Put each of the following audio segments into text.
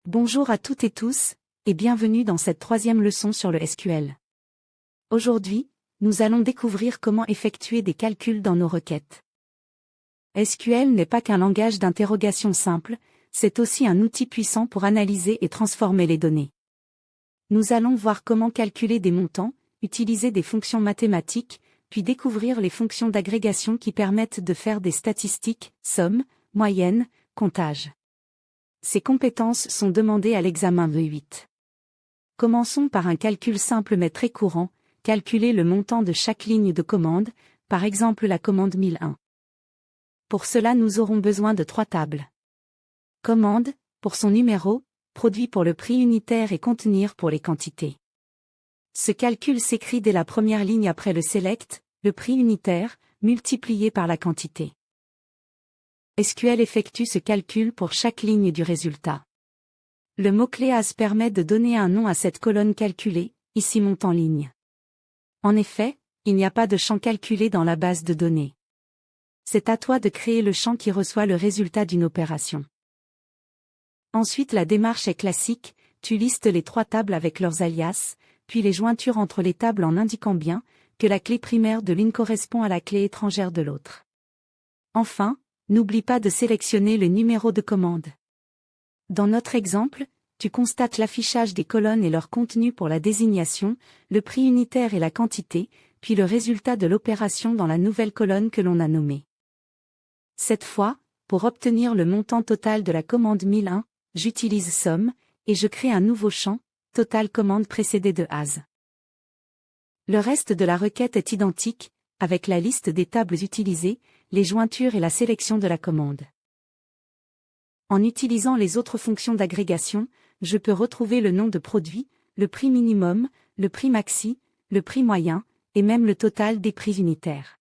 Bonjour à toutes et tous, et bienvenue dans cette troisième leçon sur le SQL. Aujourd'hui, nous allons découvrir comment effectuer des calculs dans nos requêtes. SQL n'est pas qu'un langage d'interrogation simple, c'est aussi un outil puissant pour analyser et transformer les données. Nous allons voir comment calculer des montants, utiliser des fonctions mathématiques, puis découvrir les fonctions d'agrégation qui permettent de faire des statistiques, sommes, moyennes, comptages. Ces compétences sont demandées à l'examen V8. Commençons par un calcul simple mais très courant, calculer le montant de chaque ligne de commande, par exemple la commande 1001. Pour cela nous aurons besoin de 3 tables. Commande, pour son numéro, produit pour le prix unitaire et contenir pour les quantités. Ce calcul s'écrit dès la première ligne après le select, le prix unitaire, multiplié par la quantité. SQL effectue ce calcul pour chaque ligne du résultat. Le mot-clé as permet de donner un nom à cette colonne calculée, ici montant ligne. En effet, il n'y a pas de champ calculé dans la base de données. C'est à toi de créer le champ qui reçoit le résultat d'une opération. Ensuite la démarche est classique, tu listes les 3 tables avec leurs alias, puis les jointures entre les tables en indiquant bien que la clé primaire de l'une correspond à la clé étrangère de l'autre. Enfin, n'oublie pas de sélectionner le numéro de commande. Dans notre exemple, tu constates l'affichage des colonnes et leur contenu pour la désignation, le prix unitaire et la quantité, puis le résultat de l'opération dans la nouvelle colonne que l'on a nommée. Cette fois, pour obtenir le montant total de la commande 1001, j'utilise somme, et je crée un nouveau champ, total commande précédé de as. Le reste de la requête est identique, avec la liste des tables utilisées, les jointures et la sélection de la commande. En utilisant les autres fonctions d'agrégation, je peux retrouver le nom de produit, le prix minimum, le prix maxi, le prix moyen, et même le total des prix unitaires.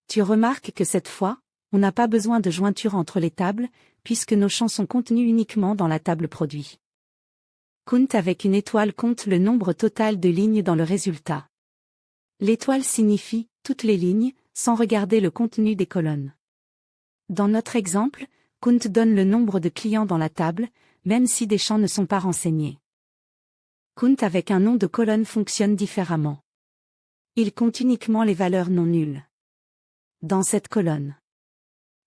Tu remarques que cette fois, on n'a pas besoin de jointure entre les tables, puisque nos champs sont contenus uniquement dans la table produit. Count avec une étoile compte le nombre total de lignes dans le résultat. L'étoile signifie toutes les lignes, sans regarder le contenu des colonnes. Dans notre exemple, count donne le nombre de clients dans la table, même si des champs ne sont pas renseignés. Count avec un nom de colonne fonctionne différemment. Il compte uniquement les valeurs non nulles. Dans cette colonne.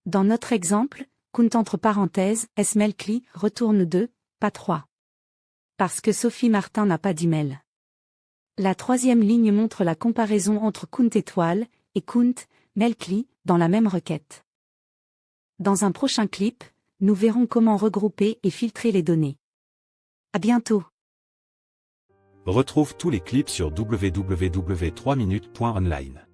Dans notre exemple, count entre parenthèses, smelcli retourne 2, pas 3. Parce que Sophie Martin n'a pas d'email. La 3e ligne montre la comparaison entre count étoile et count, melcli, dans la même requête. Dans un prochain clip, nous verrons comment regrouper et filtrer les données. À bientôt. Retrouve tous les clips sur www.3minutes.online.